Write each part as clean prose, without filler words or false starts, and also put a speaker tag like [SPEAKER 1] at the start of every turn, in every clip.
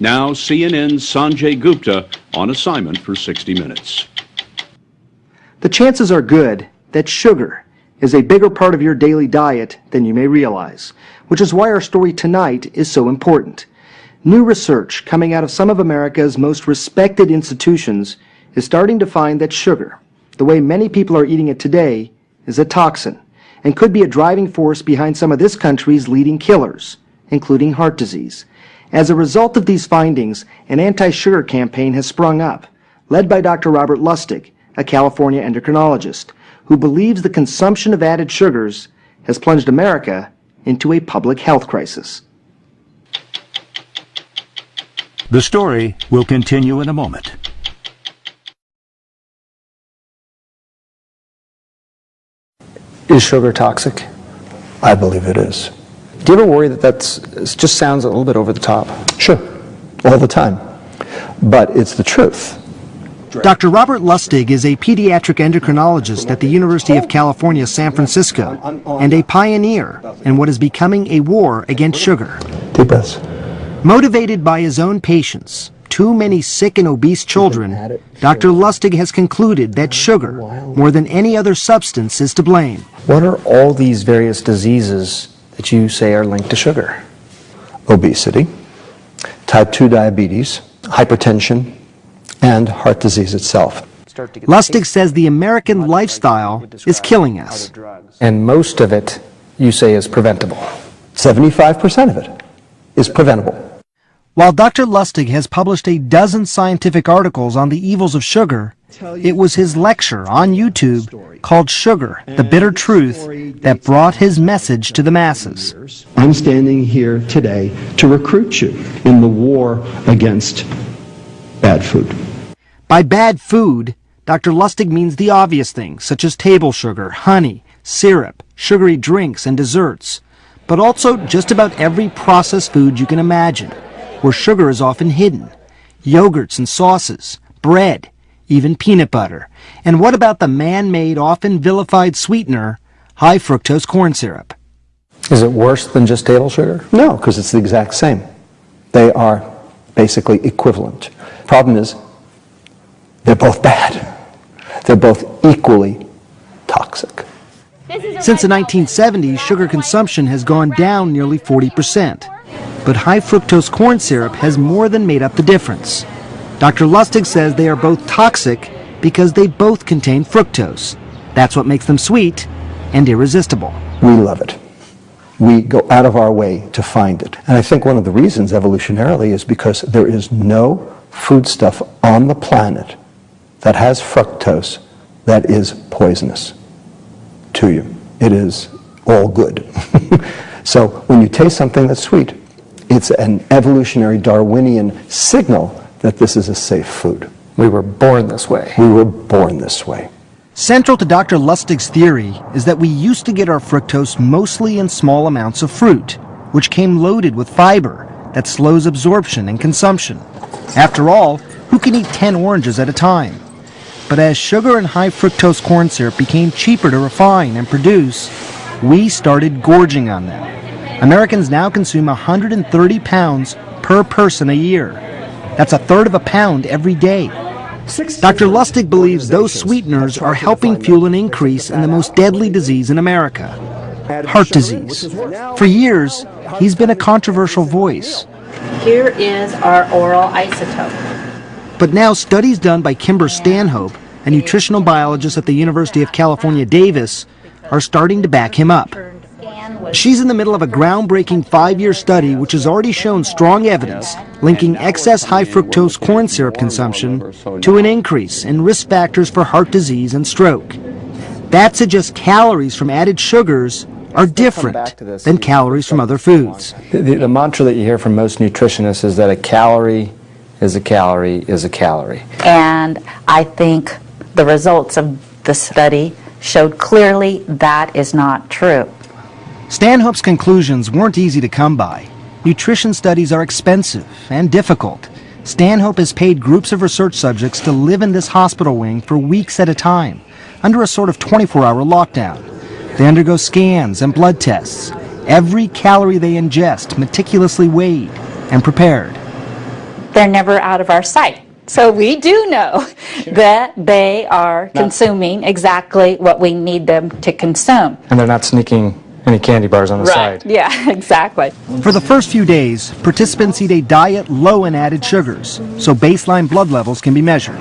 [SPEAKER 1] Now CNN's Sanjay Gupta on assignment for 60 Minutes.
[SPEAKER 2] The chances are good that sugar is a bigger part of your daily diet than you may realize, which is why our story tonight is so important. New research coming out of some of America's most respected institutions is starting to find that sugar, the way many people are eating it today, is a toxin and could be a driving force behind some of this country's leading killers, including heart disease. As a result of these findings, an anti-sugar campaign has sprung up, led by Dr. Robert Lustig, a California endocrinologist, who believes the consumption of added sugars has plunged America into a public health crisis.
[SPEAKER 3] The story will continue in a moment.
[SPEAKER 4] Is sugar toxic?
[SPEAKER 5] I believe it is.
[SPEAKER 4] Do you ever worry that it just sounds a little bit over the top?
[SPEAKER 5] Sure, all the time. But it's the truth.
[SPEAKER 2] Dr. Robert Lustig is a pediatric endocrinologist at the University of California, San Francisco, and a pioneer in what is becoming a war against sugar.
[SPEAKER 5] Deep breaths.
[SPEAKER 2] Motivated by his own patients, too many sick and obese children, Dr. Lustig has concluded that sugar, more than any other substance, is to blame.
[SPEAKER 4] What are all these various diseases that you say are linked to sugar?
[SPEAKER 5] Obesity, type 2 diabetes, hypertension, and heart disease itself.
[SPEAKER 2] Lustig says the American lifestyle is killing us.
[SPEAKER 4] And most of it, you say, is preventable.
[SPEAKER 5] 75% of it is preventable.
[SPEAKER 2] While Dr. Lustig has published a dozen scientific articles on the evils of sugar, it was his lecture on YouTube called Sugar, the Bitter Truth that brought his message to the masses.
[SPEAKER 6] I'm standing here today to recruit you in the war against bad food.
[SPEAKER 2] By bad food, Dr. Lustig means the obvious things, such as table sugar, honey, syrup, sugary drinks, and desserts, but also just about every processed food you can imagine, where sugar is often hidden. Yogurts and sauces, bread, even peanut butter. And what about the man-made, often vilified sweetener, high fructose corn syrup?
[SPEAKER 4] Is it worse than just table sugar?
[SPEAKER 5] No, because it's the exact same. They are basically equivalent. Problem is, they're both bad. They're both equally toxic.
[SPEAKER 2] Since the 1970s, sugar consumption has gone down nearly 40%. But high fructose corn syrup has more than made up the difference. Dr. Lustig says they are both toxic because they both contain fructose. That's what makes them sweet and irresistible.
[SPEAKER 5] We love it. We go out of our way to find it. And I think one of the reasons evolutionarily is because there is no foodstuff on the planet that has fructose that is poisonous to you. It is all good. So when you taste something that's sweet, it's an evolutionary Darwinian signal that this is a safe food.
[SPEAKER 4] We were born this way.
[SPEAKER 5] We were born this way.
[SPEAKER 2] Central to Dr. Lustig's theory is that we used to get our fructose mostly in small amounts of fruit, which came loaded with fiber that slows absorption and consumption. After all, who can eat 10 oranges at a time? But as sugar and high fructose corn syrup became cheaper to refine and produce, we started gorging on them. Americans now consume 130 pounds per person a year. That's a third of a pound every day. Dr. Lustig believes those sweeteners are helping fuel an increase in the most deadly disease in America, heart disease. For years, he's been a controversial voice.
[SPEAKER 7] Here is our oral isotope.
[SPEAKER 2] But now studies done by Kimber Stanhope, a nutritional biologist at the University of California, Davis, are starting to back him up. She's in the middle of a groundbreaking 5-year study which has already shown strong evidence linking excess high fructose corn syrup consumption to an increase in risk factors for heart disease and stroke. That suggests calories from added sugars are different than calories from other foods.
[SPEAKER 4] The mantra that you hear from most nutritionists is that a calorie is a calorie is a calorie.
[SPEAKER 7] And I think the results of the study showed clearly that is not true.
[SPEAKER 2] Stanhope's conclusions weren't easy to come by. Nutrition studies are expensive and difficult. Stanhope has paid groups of research subjects to live in this hospital wing for weeks at a time, under a sort of 24-hour lockdown. They undergo scans and blood tests, every calorie they ingest meticulously weighed and prepared.
[SPEAKER 7] they're never out of our sight. So we do know that they are consuming exactly what we need them to consume.
[SPEAKER 4] And they're not sneaking any candy bars on the side.
[SPEAKER 7] Yeah, exactly.
[SPEAKER 2] For the first few days, participants eat a diet low in added sugars, so baseline blood levels can be measured.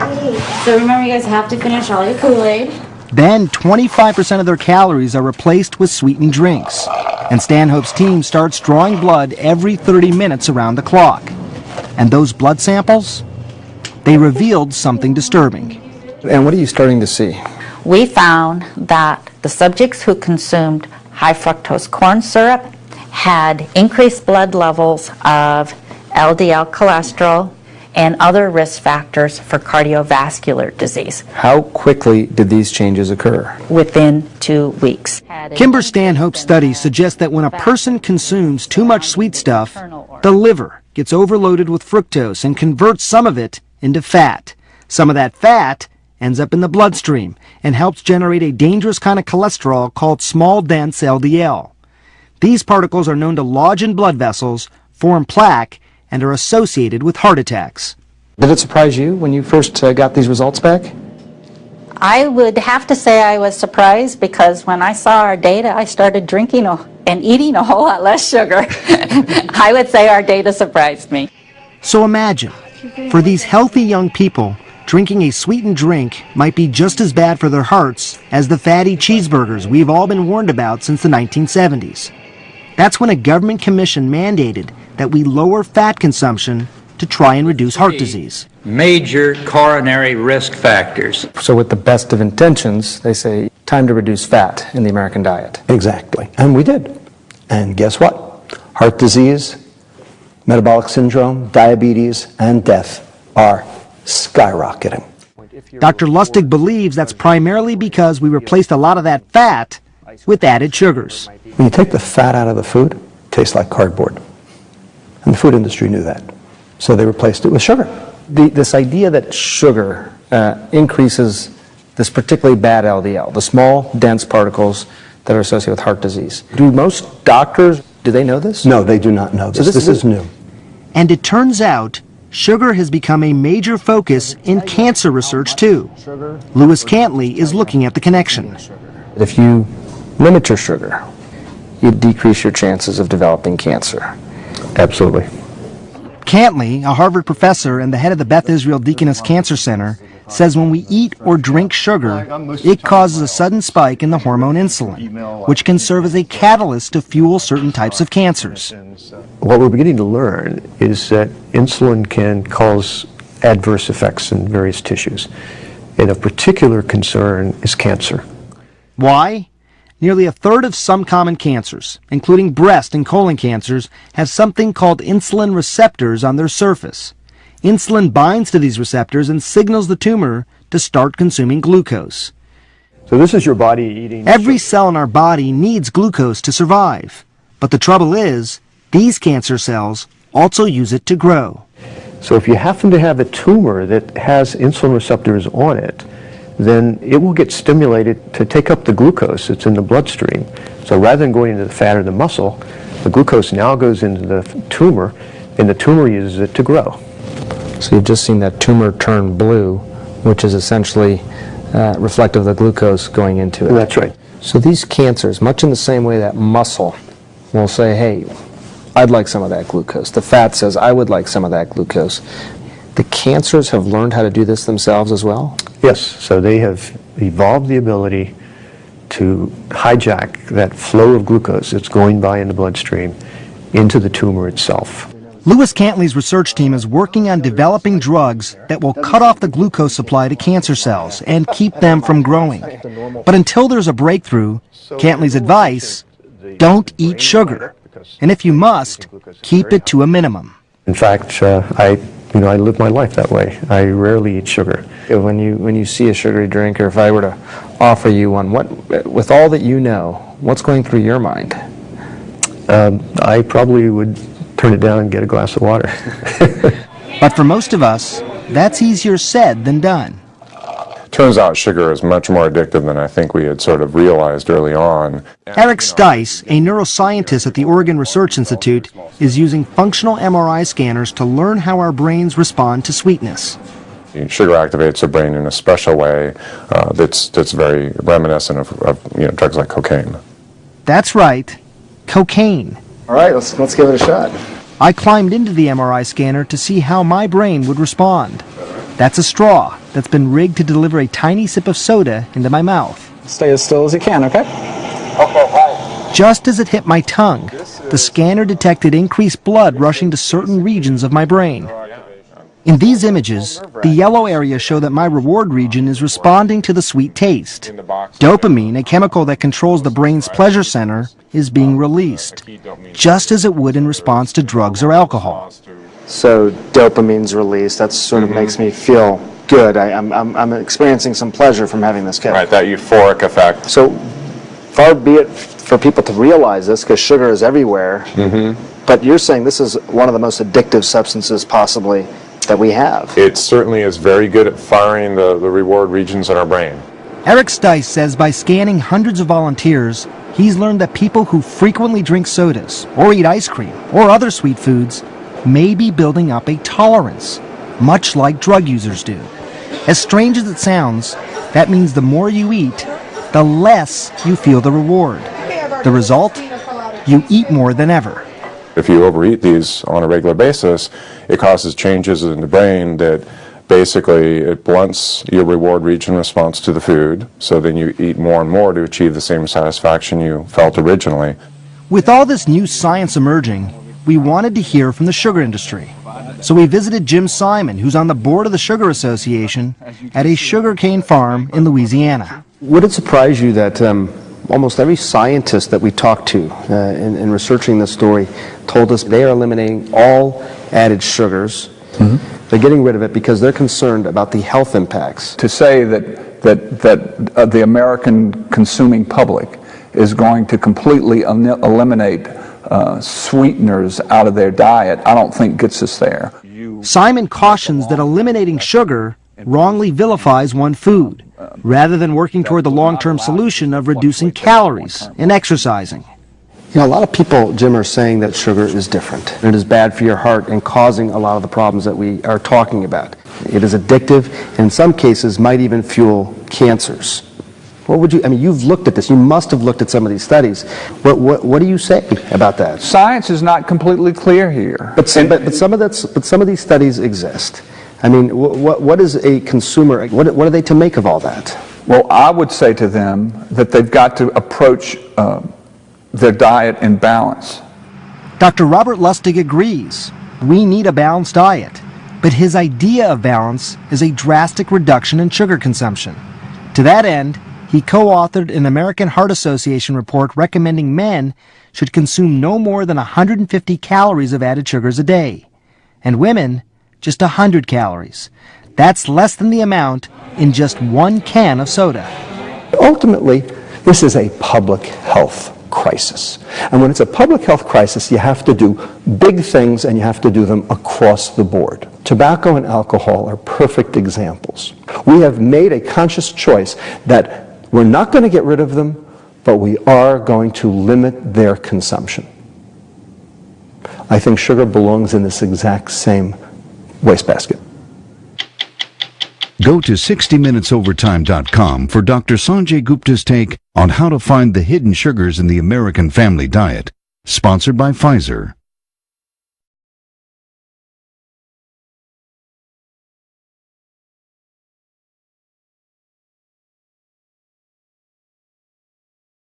[SPEAKER 8] So remember, you guys have to finish all your Kool-Aid.
[SPEAKER 2] Then 25% of their calories are replaced with sweetened drinks. And Stanhope's team starts drawing blood every 30 minutes around the clock. And those blood samples? They revealed something disturbing.
[SPEAKER 4] And what are you starting to see?
[SPEAKER 7] We found that the subjects who consumed high fructose corn syrup had increased blood levels of LDL cholesterol and other risk factors for cardiovascular disease.
[SPEAKER 4] How quickly did these changes occur?
[SPEAKER 7] Within 2 weeks.
[SPEAKER 2] Kimber Stanhope's study suggests that when a person consumes too much sweet stuff, the liver gets overloaded with fructose and converts some of it into fat. Some of that fat ends up in the bloodstream and helps generate a dangerous kind of cholesterol called small dense LDL. These particles are known to lodge in blood vessels, form plaque, and are associated with heart attacks.
[SPEAKER 4] Did it surprise you when you first got these results back?
[SPEAKER 7] I would have to say I was surprised because when I saw our data, I started drinking and eating a whole lot less sugar. I would say our data surprised me.
[SPEAKER 2] So imagine, for these healthy young people, drinking a sweetened drink might be just as bad for their hearts as the fatty cheeseburgers we've all been warned about since the 1970s. That's when a government commission mandated that we lower fat consumption to try and reduce heart disease.
[SPEAKER 9] Major coronary risk factors.
[SPEAKER 4] So with the best of intentions, they say, time to reduce fat in the American diet.
[SPEAKER 5] Exactly. And we did. And guess what? Heart disease, metabolic syndrome, diabetes, and death are skyrocketing.
[SPEAKER 2] Dr. Lustig believes that's primarily because we replaced a lot of that fat with added sugars.
[SPEAKER 5] When you take the fat out of the food, it tastes like cardboard. And the food industry knew that. So they replaced it with sugar.
[SPEAKER 4] This idea that sugar increases this particularly bad LDL, the small, dense particles that are associated with heart disease. Do most doctors, do they know this?
[SPEAKER 5] No, they do not know this.
[SPEAKER 4] So
[SPEAKER 5] this is new.
[SPEAKER 2] And it turns out sugar has become a major focus in cancer research too. Lewis Cantley is looking at the connection.
[SPEAKER 4] If you limit your sugar, you decrease your chances of developing cancer.
[SPEAKER 5] Absolutely.
[SPEAKER 2] Cantley, a Harvard professor and the head of the Beth Israel Deaconess Cancer Center, says when we eat or drink sugar, it causes a sudden spike in the hormone insulin, which can serve as a catalyst to fuel certain types of cancers.
[SPEAKER 10] What we're beginning to learn is that insulin can cause adverse effects in various tissues. And of particular concern is cancer.
[SPEAKER 2] Why? Nearly a third of some common cancers, including breast and colon cancers, have something called insulin receptors on their surface. Insulin binds to these receptors and signals the tumor to start consuming glucose.
[SPEAKER 10] So this is your body eating...
[SPEAKER 2] Every cell in our body needs glucose to survive. But the trouble is, these cancer cells also use it to grow.
[SPEAKER 10] So if you happen to have a tumor that has insulin receptors on it, then it will get stimulated to take up the glucose that's in the bloodstream. So rather than going into the fat or the muscle, the glucose now goes into the tumor, and the tumor uses it to grow.
[SPEAKER 4] So you've just seen that tumor turn blue, which is essentially reflective of the glucose going into it.
[SPEAKER 10] That's right.
[SPEAKER 4] So these cancers, much in the same way that muscle will say, hey, I'd like some of that glucose. The fat says, I would like some of that glucose. The cancers have learned how to do this themselves as well?
[SPEAKER 10] Yes, so they have evolved the ability to hijack that flow of glucose that's going by in the bloodstream into the tumor itself.
[SPEAKER 2] Lewis Cantley's research team is working on developing drugs that will cut off the glucose supply to cancer cells and keep them from growing. But until there's a breakthrough, Cantley's advice, don't eat sugar. And if you must, keep it to a minimum.
[SPEAKER 10] In fact, I live my life that way. I rarely eat sugar.
[SPEAKER 4] When you see a sugary drink, or if I were to offer you one, with all that you know, what's going through your mind?
[SPEAKER 10] I probably would turn it down and get a glass of water.
[SPEAKER 2] But for most of us, that's easier said than done.
[SPEAKER 11] Turns out sugar is much more addictive than I think we had sort of realized early on.
[SPEAKER 2] Eric Stice, a neuroscientist at the Oregon Research Institute, is using functional MRI scanners to learn how our brains respond to sweetness.
[SPEAKER 11] Sugar activates the brain in a special way that's very reminiscent of drugs like cocaine.
[SPEAKER 2] That's right, cocaine.
[SPEAKER 4] All right, let's give it a shot.
[SPEAKER 2] I climbed into the MRI scanner to see how my brain would respond. That's a straw that's been rigged to deliver a tiny sip of soda into my mouth.
[SPEAKER 12] Stay as still as you can, okay?
[SPEAKER 4] Okay, hi.
[SPEAKER 2] Just as it hit my tongue, the scanner detected increased blood rushing to certain regions of my brain. In these images, the yellow areas show that my reward region is responding to the sweet taste. Dopamine, a chemical that controls the brain's pleasure center, is being released, just as it would in response to drugs or alcohol.
[SPEAKER 4] So dopamine's released. That sort of makes me feel good. I'm experiencing some pleasure from having this kick.
[SPEAKER 11] Right, that euphoric effect.
[SPEAKER 4] So far be it for people to realize this, because sugar is everywhere. But you're saying this is one of the most addictive substances possibly that we have.
[SPEAKER 11] It certainly is very good at firing the reward regions in our brain.
[SPEAKER 2] Eric Stice says by scanning hundreds of volunteers, he's learned that people who frequently drink sodas or eat ice cream or other sweet foods may be building up a tolerance, much like drug users do. As strange as it sounds, that means the more you eat, the less you feel the reward. The result? You eat more than ever.
[SPEAKER 11] If you overeat these on a regular basis, it causes changes in the brain that basically it blunts your reward region response to the food, so then you eat more and more to achieve the same satisfaction you felt originally.
[SPEAKER 2] With all this new science emerging, we wanted to hear from the sugar industry. So we visited Jim Simon, who's on the board of the Sugar Association, at a sugarcane farm in Louisiana.
[SPEAKER 4] Would it surprise you that almost every scientist that we talked to in researching this story told us they are eliminating all added sugars? They're getting rid of it because they're concerned about the health impacts.
[SPEAKER 13] To say that the American consuming public is going to completely eliminate sweeteners out of their diet, I don't think gets us there.
[SPEAKER 2] Simon cautions that eliminating sugar wrongly vilifies one food, rather than working toward the long-term solution of reducing calories and exercising.
[SPEAKER 4] You know, a lot of people, Jim, are saying that sugar is different. It is bad for your heart and causing a lot of the problems that we are talking about. It is addictive, and in some cases might even fuel cancers. What would you, I mean, you've looked at this. You must have looked at some of these studies. What do you say about that?
[SPEAKER 13] Science is not completely clear here.
[SPEAKER 4] But some of these studies exist. I mean, what is a consumer, what are they to make of all that?
[SPEAKER 13] Well, I would say to them that they've got to approach their diet in balance.
[SPEAKER 2] Dr. Robert Lustig agrees. We need a balanced diet. But his idea of balance is a drastic reduction in sugar consumption. To that end, he co-authored an American Heart Association report recommending men should consume no more than 150 calories of added sugars a day, and women just 100 calories. That's less than the amount in just one can of soda.
[SPEAKER 5] Ultimately, this is a public health crisis. And when it's a public health crisis, you have to do big things, and you have to do them across the board. Tobacco and alcohol are perfect examples. We have made a conscious choice that we're not going to get rid of them, but we are going to limit their consumption. I think sugar belongs in this exact same wastebasket.
[SPEAKER 14] Go to 60minutesovertime.com for Dr. Sanjay Gupta's take on how to find the hidden sugars in the American family diet. Sponsored by Pfizer.